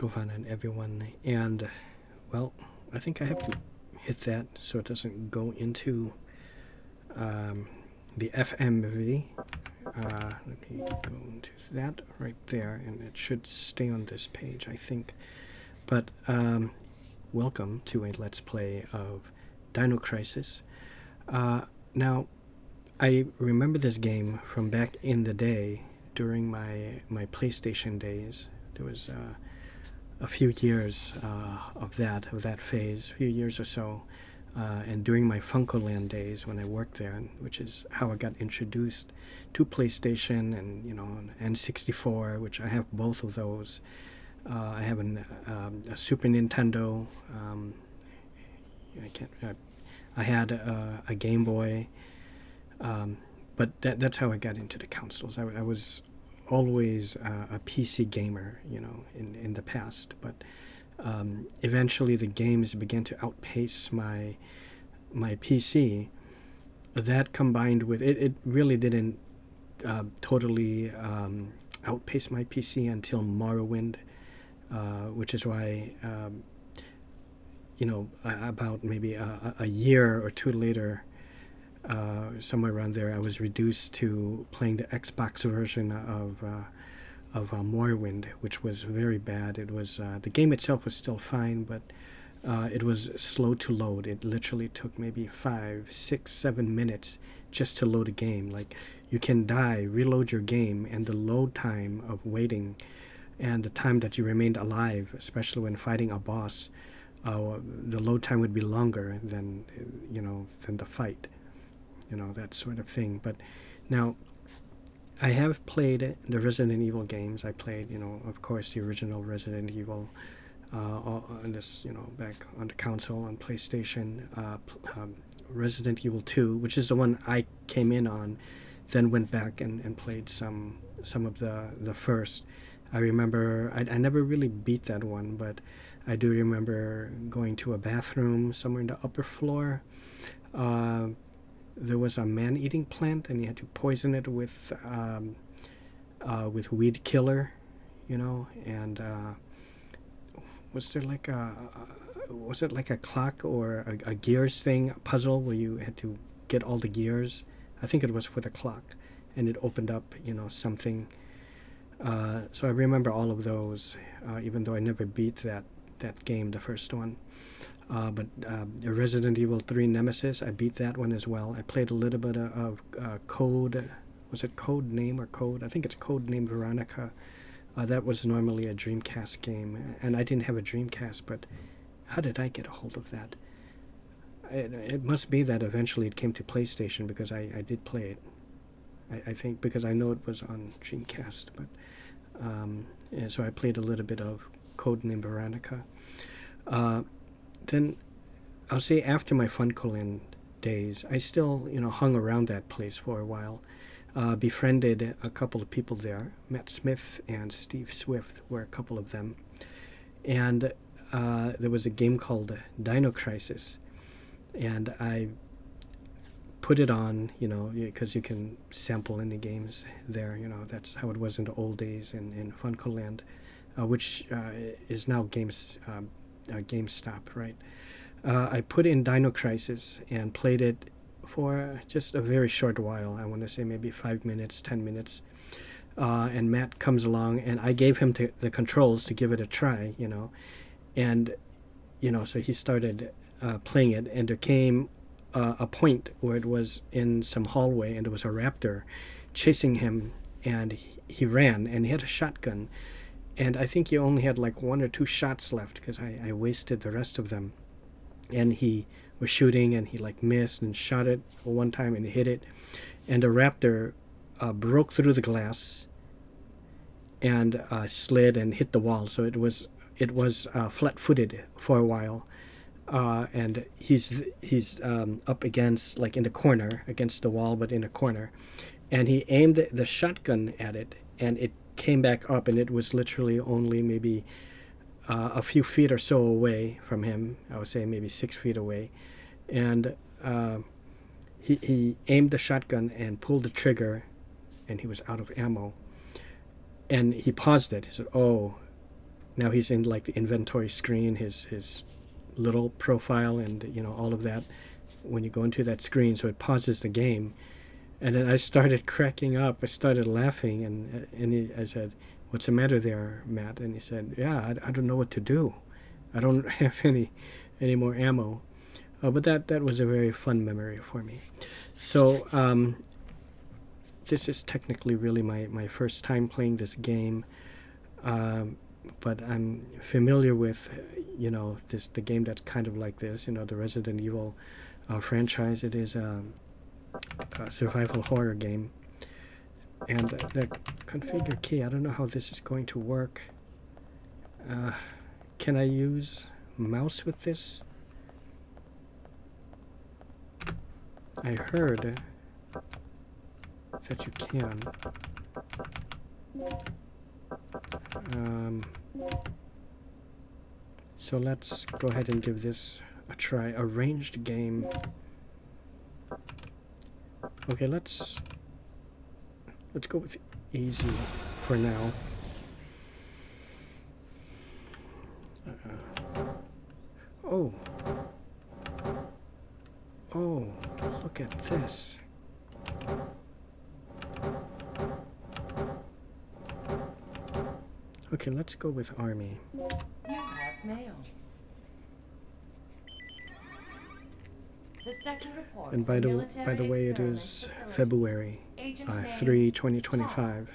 Govanen, everyone, and well, I think I have to hit that so it doesn't go into the FMV. Let me go into that right there, and it should stay on this page, I think. But welcome to a Let's Play of Dino Crisis. Now, I remember this game from back in the day during my PlayStation days. There was a few years of that phase, a few years or so, and during my Funkoland days when I worked there, which is how I got introduced to PlayStation and an N64, which I have both of those. I have a Super Nintendo. I had a Game Boy, but that's how I got into the consoles. I was always a PC gamer, in the past, but eventually the games began to outpace my PC. That combined with it really didn't totally outpace my PC until Morrowind, which is why about maybe a year or two later, somewhere around there, I was reduced to playing the Xbox version of Morrowind, which was very bad. It was the game itself was still fine, but it was slow to load. It literally took maybe 5, 6, 7 minutes just to load a game. Like, you can die, reload your game, and the load time of waiting and the time that you remained alive, especially when fighting a boss, the load time would be longer than the fight. That sort of thing. But now, I have played the Resident Evil games. I played, of course, the original Resident Evil, on this, back on the console, on PlayStation. Resident Evil 2, which is the one I came in on, then went back and played some of the first. I remember, I never really beat that one, but I do remember going to a bathroom somewhere in the upper floor. There was a man-eating plant, and you had to poison it with weed killer, and was there like was it like a clock or a gears thing, a puzzle where you had to get all the gears? I think it was for the clock, and it opened up, something. So I remember all of those, even though I never beat that game, the first one. But Resident Evil 3 Nemesis, I beat that one as well. I played a little bit of Code. Was it Code Name or Code? I think it's Code Name Veronica. That was normally a Dreamcast game, and I didn't have a Dreamcast, but how did I get a hold of that? It must be that eventually it came to PlayStation, because I did play it. I think because I know it was on Dreamcast, but so I played a little bit of Code Name Veronica. Then I'll say after my Funkoland days, I still, hung around that place for a while. Befriended a couple of people there. Matt Smith and Steve Swift were a couple of them. And there was a game called Dino Crisis. And I put it on, because you can sample in the games there. That's how it was in the old days in Funkoland, which is now GameStop, right? I put in Dino Crisis and played it for just a very short while. I want to say maybe 5 minutes, 10 minutes. And Matt comes along, and I gave him the controls to give it a try, And, so he started playing it, and there came a point where it was in some hallway, and there was a raptor chasing him, and he ran, and he had a shotgun. And I think he only had like 1 or 2 shots left, because I wasted the rest of them. And he was shooting, and he like missed and shot it one time and hit it. And the raptor broke through the glass and slid and hit the wall. So it was flat-footed for a while. And he's up against, like in the corner, against the wall, but in a corner. And he aimed the shotgun at it, and it came back up, and it was literally only maybe a few feet or so away from him. I would say maybe 6 feet away. And he aimed the shotgun and pulled the trigger, and he was out of ammo. And he paused it. He said, "Oh, now he's in like the inventory screen, his little profile, and all of that. When you go into that screen, so it pauses the game, and then I started cracking up. I started laughing, and I said, "What's the matter there, Matt?" And he said, "Yeah, I don't know what to do. I don't have any more ammo." But that was a very fun memory for me. So this is technically really my first time playing this game, but I'm familiar with the game that's kind of like this, the Resident Evil franchise. It is a survival horror game, and the configure key, I don't know how this is going to work. Can I use mouse with this? I heard that you can. So let's go ahead and give this a try. A ranged game. Okay, let's go with easy for now. Oh, look at this. Okay, let's go with army. You have mail. The second report. And by the way, it is February 3, 2025.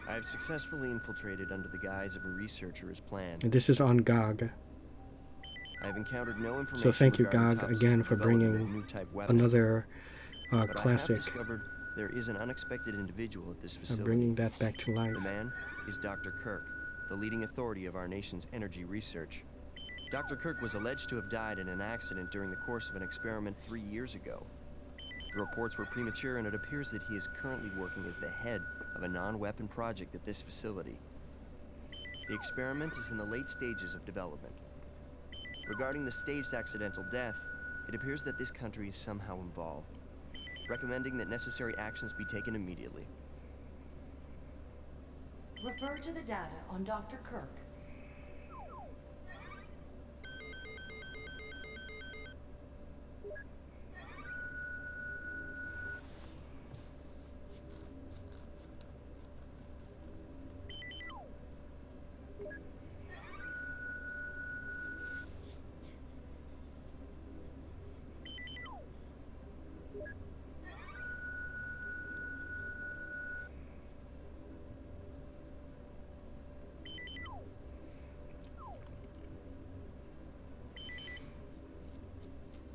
I've successfully infiltrated under the guise of a researcher as planned. And this is on GOG. I've encountered no information. So thank you, regarding GOG, top again secret for development of bringing a new type weapon. another But classic. I have discovered there is an unexpected individual at this of facility. bringing that back to life. The man is Dr. Kirk, the leading authority of our nation's energy research. Dr. Kirk was alleged to have died in an accident during the course of an experiment 3 years ago. The reports were premature, and it appears that he is currently working as the head of a non-weapon project at this facility. The experiment is in the late stages of development. Regarding the staged accidental death, it appears that this country is somehow involved, recommending that necessary actions be taken immediately. Refer to the data on Dr. Kirk.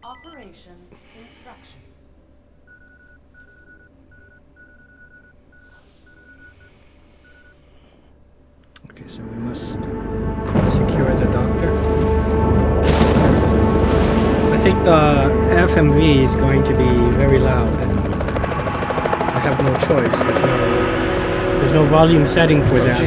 Operation instructions. Okay, so we must secure the doctor. I think the FMV is going to be very loud. I have no choice. There's no volume setting for that.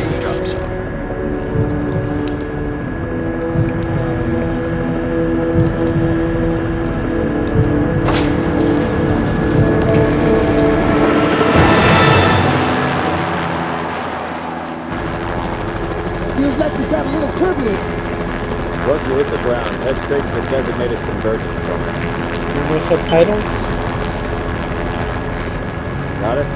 Feels like we've got a little turbulence. Once you hit the ground, head straight to the designated convergence point. No subtitles? Got it?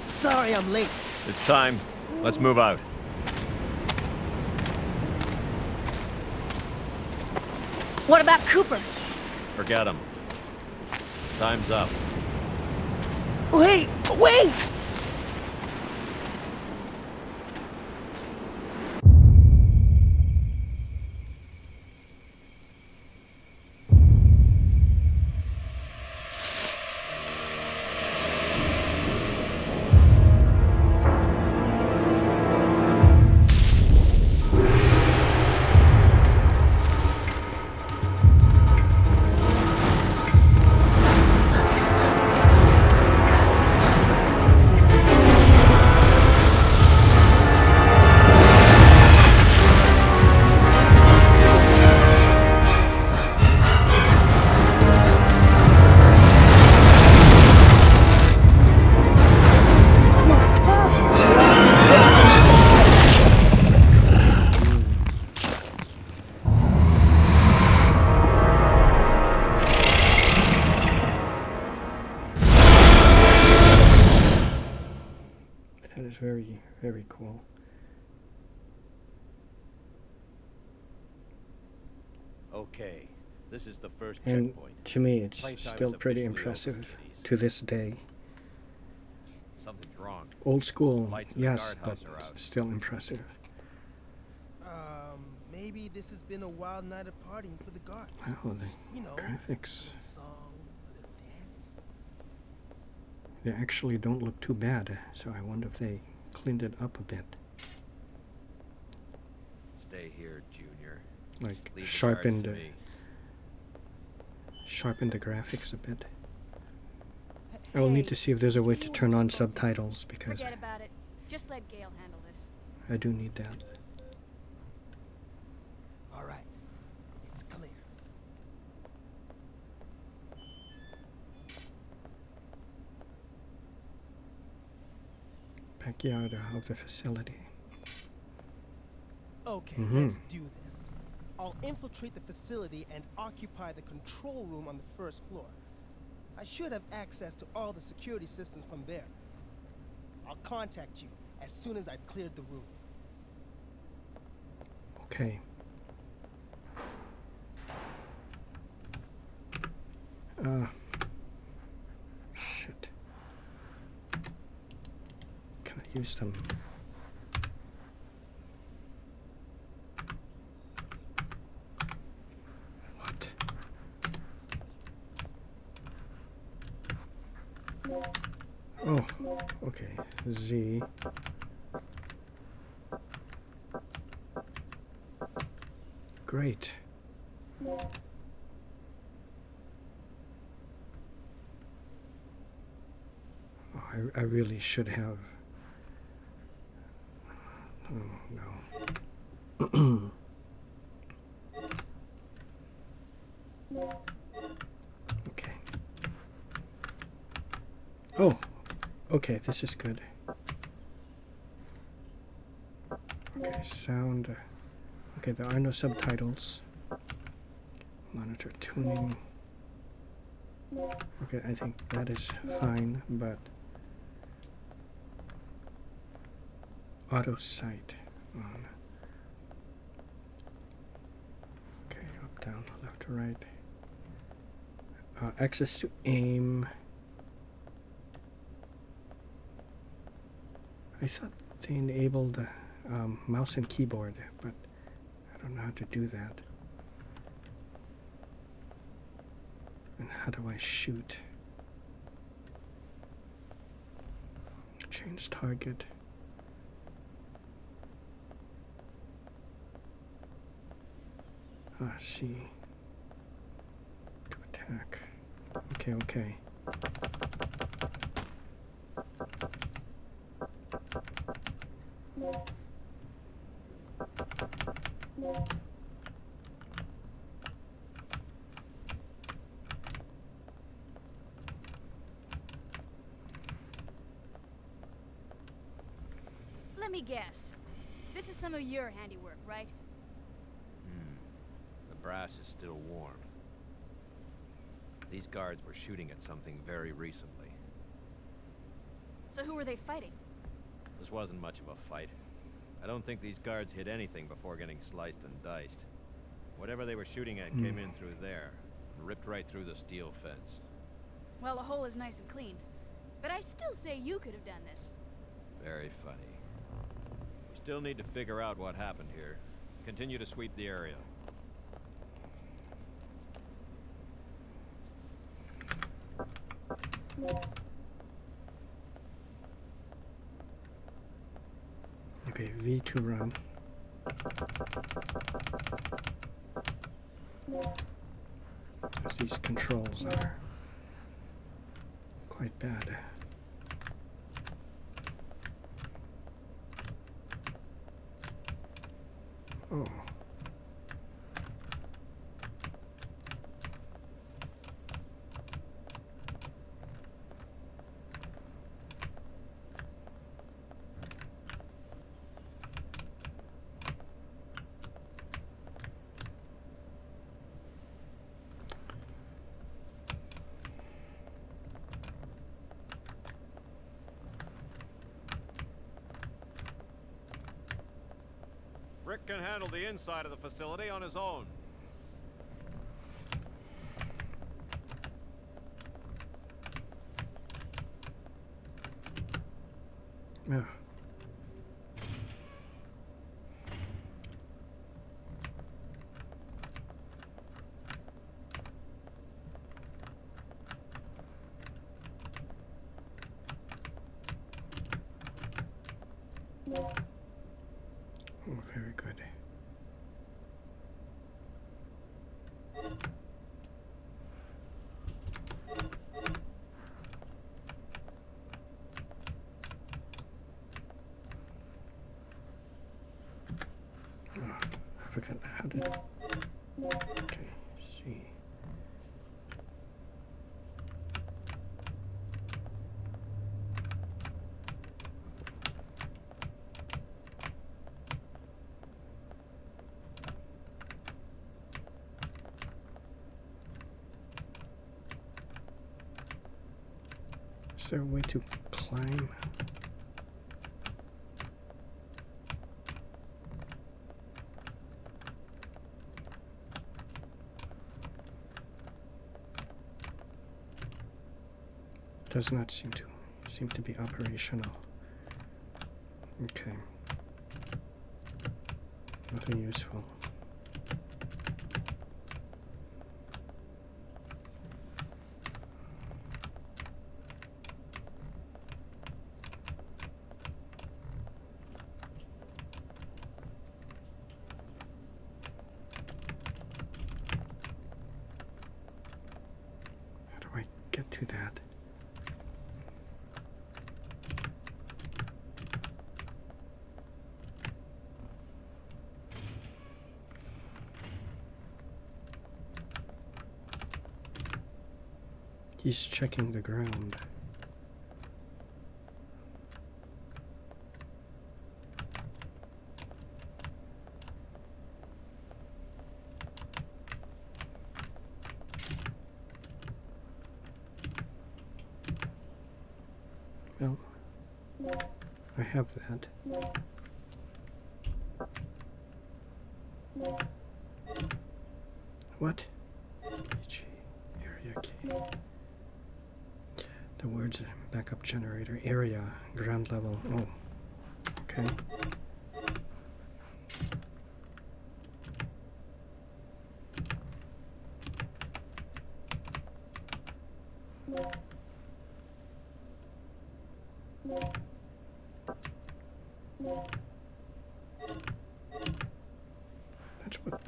Sorry I'm late. It's time. Let's move out. What about Cooper? Forget him. Time's up. Wait! Wait! Okay, this is the first And checkpoint. to me, it's Playtime still is pretty officially impressive over, kiddies. to this day. Something's wrong. Old school, Lights in the yes, but guardhouse are out. still impressive. Maybe this has been a wild night of partying for the guards. Wow, the You know, graphics, a song, a little dance. they actually don't look too bad, so I wonder if they cleaned it up a bit. Stay here, Junior. Like Leave the sharpened guards to me. the graphics a bit. I will need to see if there's a way to turn on subtitles because Forget about it. Just let Gale handle this. I do need that. All right, it's clear. Backyard of the facility. Okay, Mhm. let's do this. I'll infiltrate the facility and occupy the control room on the first floor. I should have access to all the security systems from there. I'll contact you as soon as I've cleared the room. Okay. Shit. Can I use them? What? Oh, okay. Z. Great. Oh, I really should have. Oh, no. Okay. Oh, okay, this is good. Okay, sound. Okay, there are no subtitles. Monitor tuning. Okay, I think that is fine, but auto sight on. Okay, up, down, left, right. Access to aim. I thought they enabled mouse and keyboard, but I don't know how to do that. And how do I shoot? Change target. C. To attack. Okay, okay. Let me guess. This is some of your handiwork, right? The brass is still warm. These guards were shooting at something very recently. So who were they fighting? This wasn't much of a fight. I don't think these guards hit anything before getting sliced and diced. Whatever they were shooting at came in through there, and ripped right through the steel fence. Well, the hole is nice and clean. But I still say you could have done this. Very funny. We still need to figure out what happened here. Continue to sweep the area. Okay, V to run. Because these controls are quite bad. Oh. Rick can handle the inside of the facility on his own. Yeah. Oh, very good. Oh, I forgot how to. Okay, see. Is there a way to climb? Does not seem to be operational. Okay. Nothing useful. How do I get to that? He's checking the ground. Well, I have that. What? Area key. The words backup generator area ground level. Oh, okay. That's what.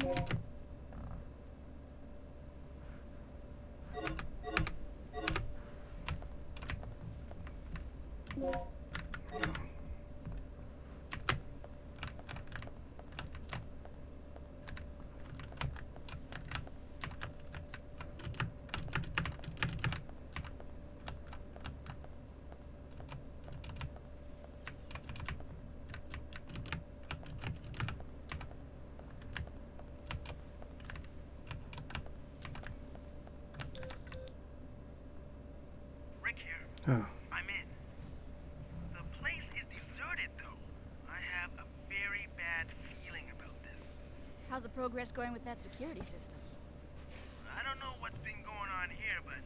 Oh. I'm in. The place is deserted, though. I have a very bad feeling about this. How's the progress going with that security system? I don't know what's been going on here, but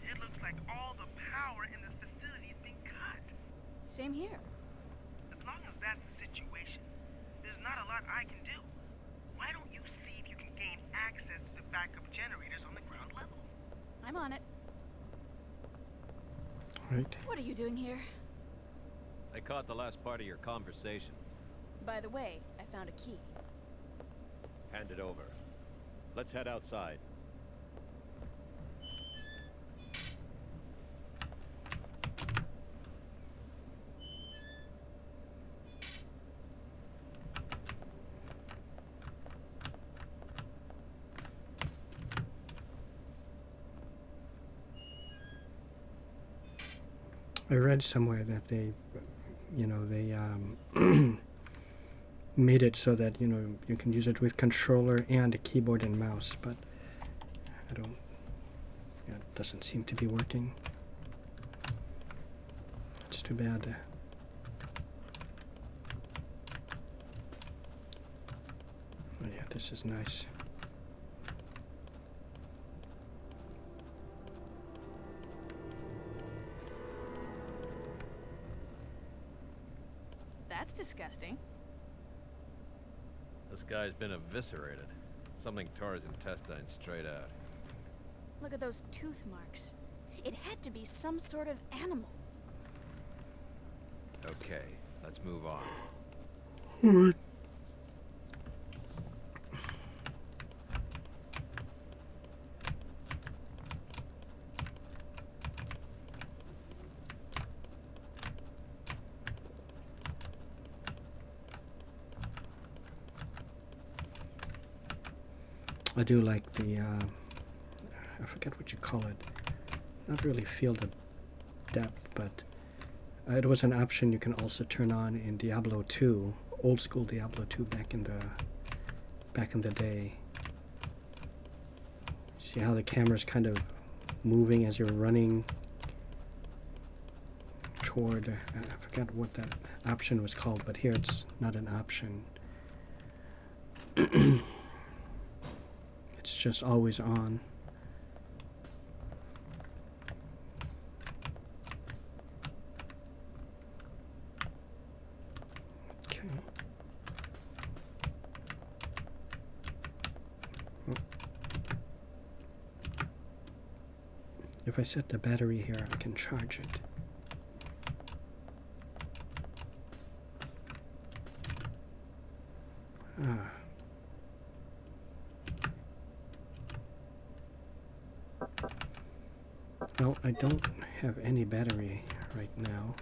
it looks like all the power in this facility is being cut. Same here. As long as that's the situation, there's not a lot I can do. Why don't you see if you can gain access to the backup generators on the ground level? I'm on it. Right. What are you doing here? I caught the last part of your conversation. By the way, I found a key. Hand it over. Let's head outside. I read somewhere that they made it so that you can use it with controller and a keyboard and mouse, but I don't. Yeah, it doesn't seem to be working. It's too bad. Oh yeah, this is nice. This guy's been eviscerated. Something tore his intestines straight out. Look at those tooth marks. It had to be some sort of animal. Okay, let's move on. Alright. I do like the, I forget what you call it. Not really field of depth, but it was an option you can also turn on in Diablo 2, old school Diablo 2 back in the day. See how the camera's kind of moving as you're running toward, I forgot what that option was called, but here it's not an option. It's just always on. Okay. Oh. If I set the battery here, I can charge it. Ah. Well, I don't have any battery right now.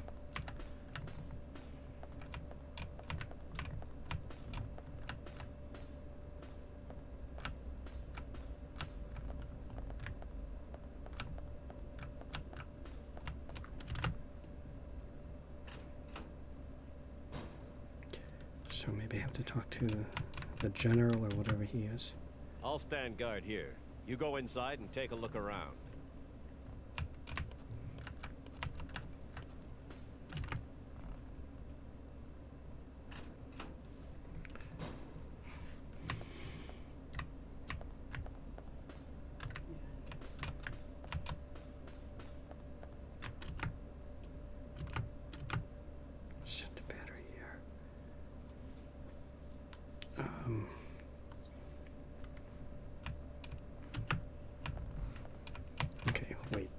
So maybe I have to talk to the general or whatever he is. I'll stand guard here. You go inside and take a look around. Set the battery here. Okay, wait.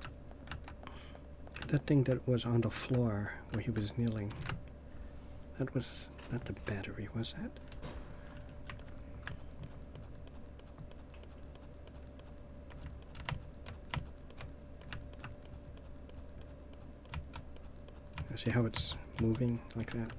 That thing that was on the floor where he was kneeling, that was not the battery, was that? See how it's moving like that?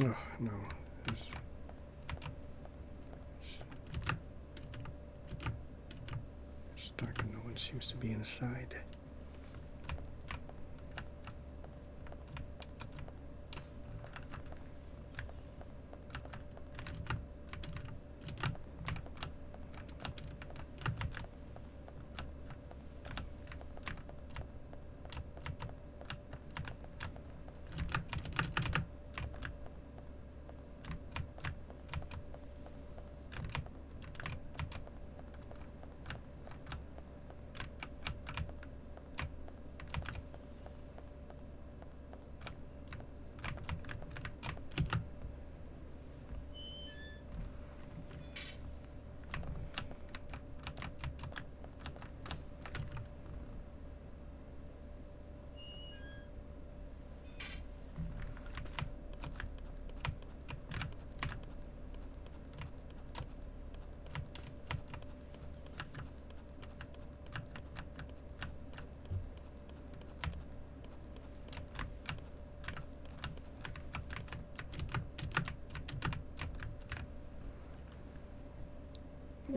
Oh, no. It's dark and no one seems to be inside.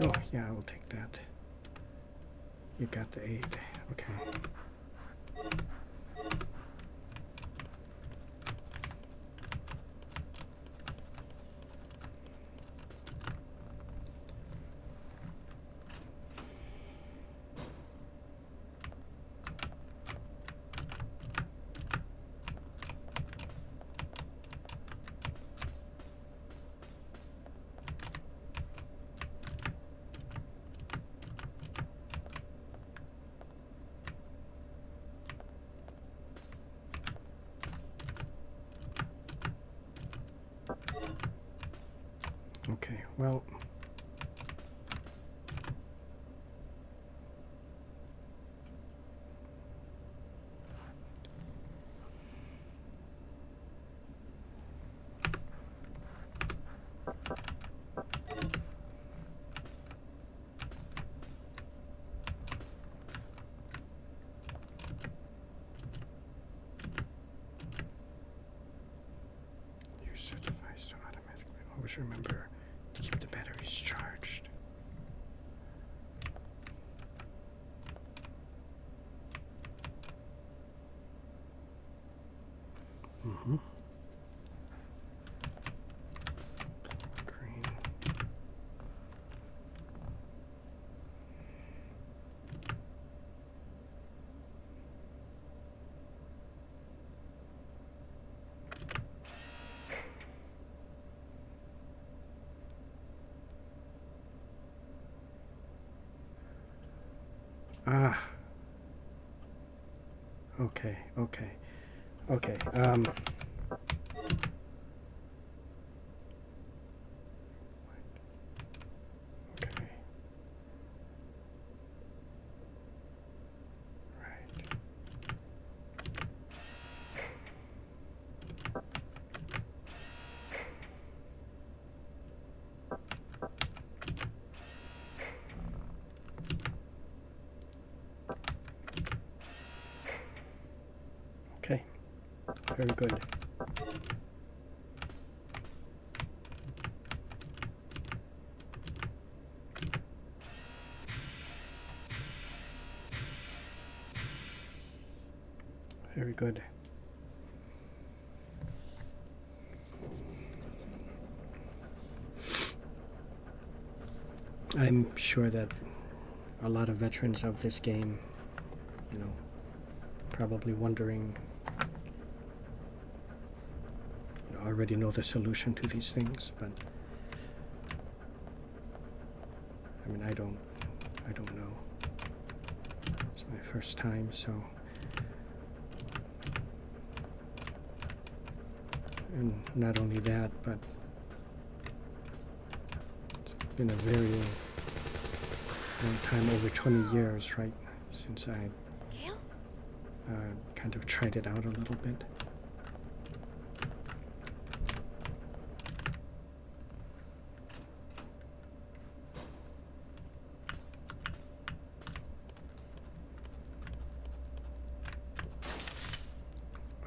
Oh, yeah, I will take that. You got the 8. Okay. Okay, well. Use the device to automatically always remember to keep the batteries charged. Mm-hmm. Green. Ah. Okay, okay. Okay, okay. Right. Okay. Very good. Very good. I'm sure that a lot of veterans of this game, you know, probably wondering, you know, already know the solution to these things, but I mean, I don't know. It's my first time, so. And not only that, but it's been a very long time, over 20 years, right, since I Gale? kind of tried it out a little bit.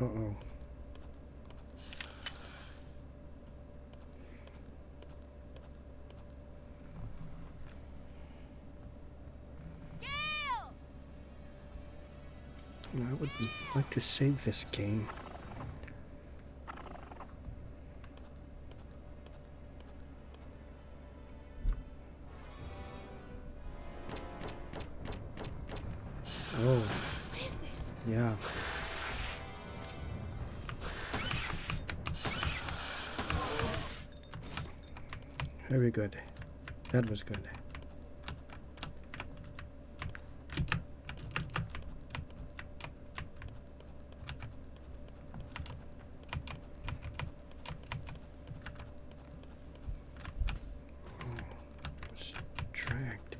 Uh-oh. Gale! I would like to save this game. Oh, What is this? yeah. Very good. That was good. It's dragged.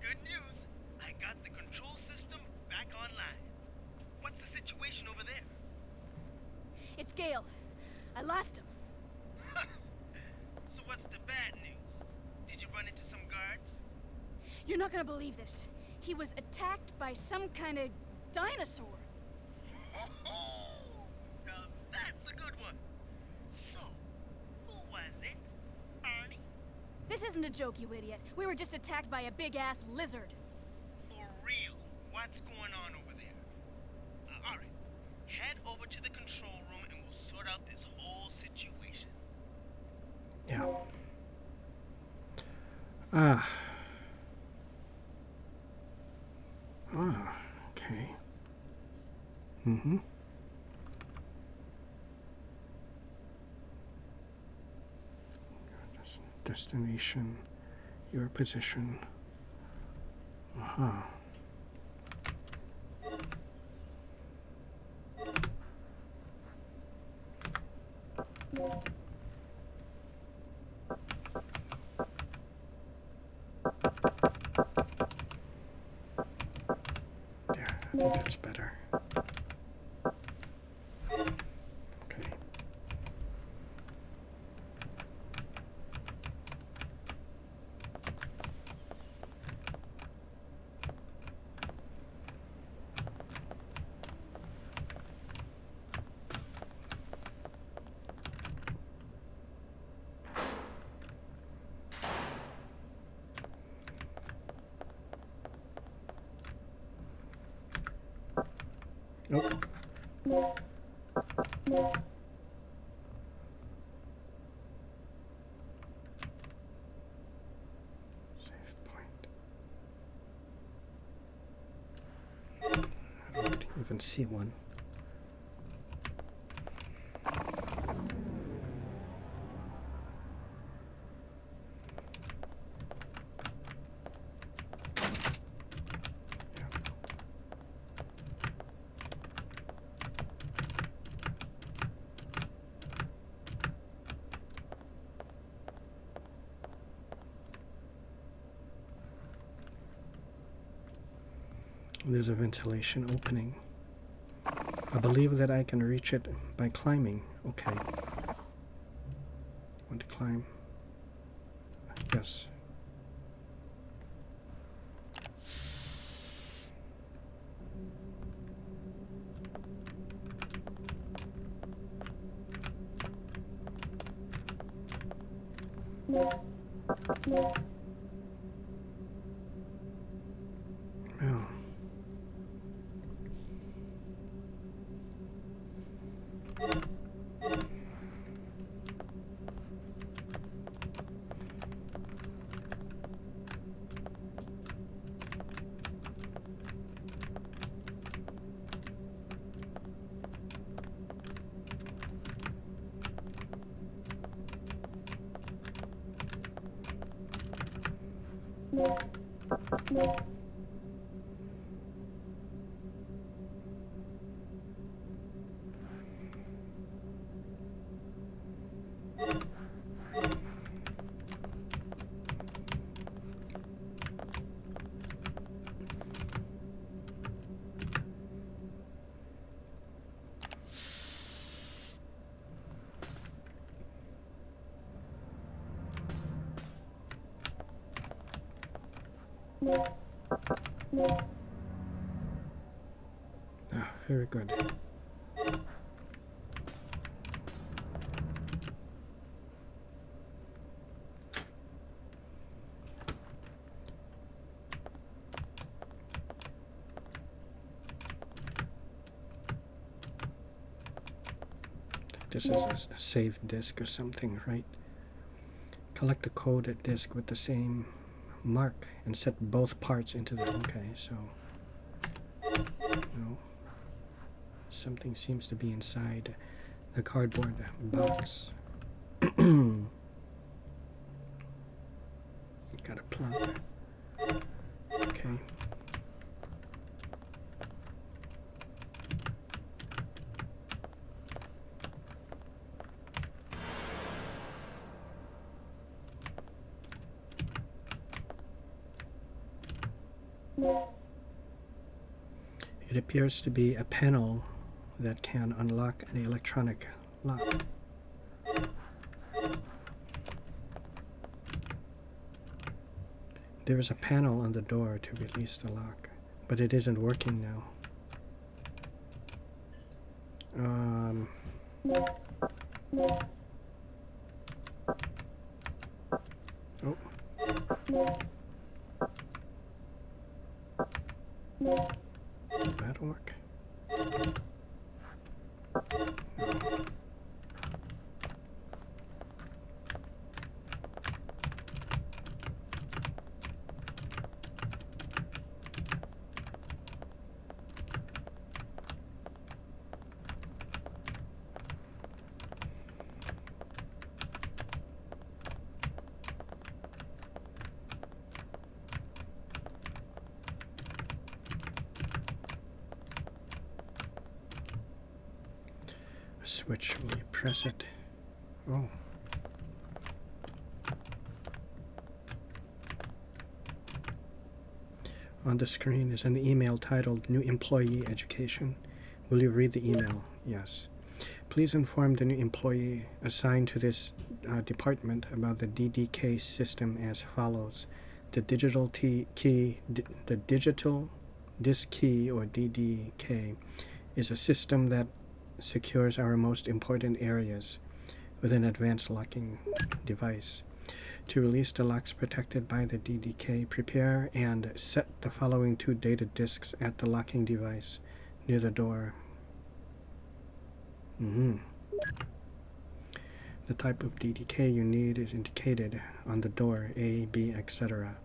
Good news. I got the control system back online. What's the situation over there? It's Gale. I lost him. So what's the bad news? Did you run into some guards? You're not gonna believe this. He was attacked by some kind of dinosaur. Now that's a good one. So, who was it? Arnie? This isn't a joke, you idiot. We were just attacked by a big-ass lizard. For real? What's going on over there? Alright. Head over to the control room and we'll sort out this whole situation. Yeah. Ah. Ah, okay. Mm-hmm. Destination, your position. Uh-huh. There, I think that's better. Okay. Nope. Save point. I don't even see one. There's a ventilation opening. I believe that I can reach it by climbing. Okay. Want to climb? Yes. Oh. Ah, very good. This is a save disk or something, right? Collect a coded disk with the same mark and set both parts into the... Okay, so... No. Something seems to be inside the cardboard box. Got a plug. Okay. It appears to be a panel that can unlock an electronic lock. There is a panel on the door to release the lock, but it isn't working now. Oh. Does that work? No. switch. Will you press it? Oh. On the screen is an email titled New Employee Education. Will you read the email? Yes. Please inform the new employee assigned to this department about the DDK system as follows. The digital disk key, or DDK, is a system that secures our most important areas with an advanced locking device. To release the locks protected by the DDK, prepare and set the following 2 data disks at the locking device near the door. The type of DDK you need is indicated on the door, A, B, etc.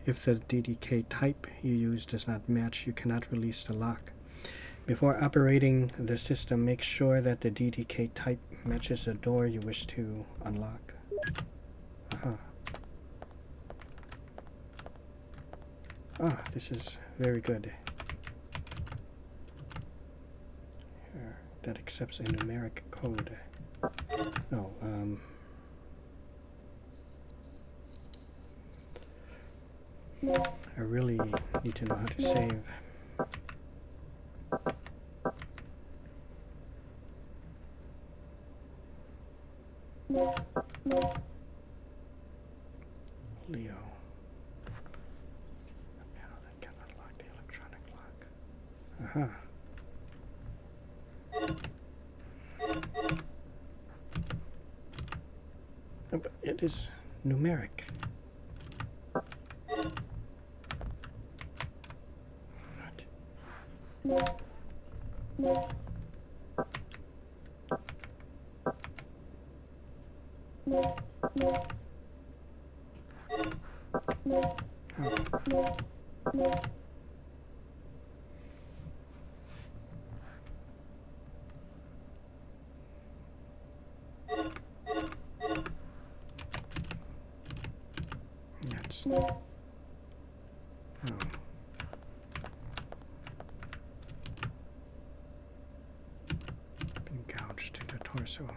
If the DDK type you use does not match, you cannot release the lock. Before operating the system, make sure that the DDK type matches the door you wish to unlock. This is very good. That accepts a numeric code. Oh, I really need to know how to save. Leo. Panel that can unlock the electronic lock. Oh, but it is numeric. That's been gouged into torso.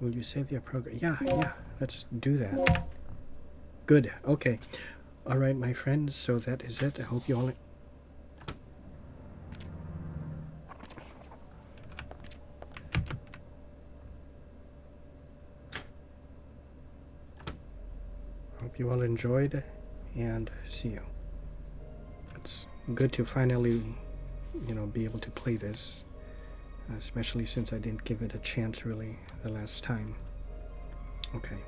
Will you save your program? Yeah, let's do that. Good, okay. Alright, my friends, so that is it. I hope you all... Hope you all enjoyed, and see you. It's good to finally, be able to play this. Especially since I didn't give it a chance really the last time. Okay.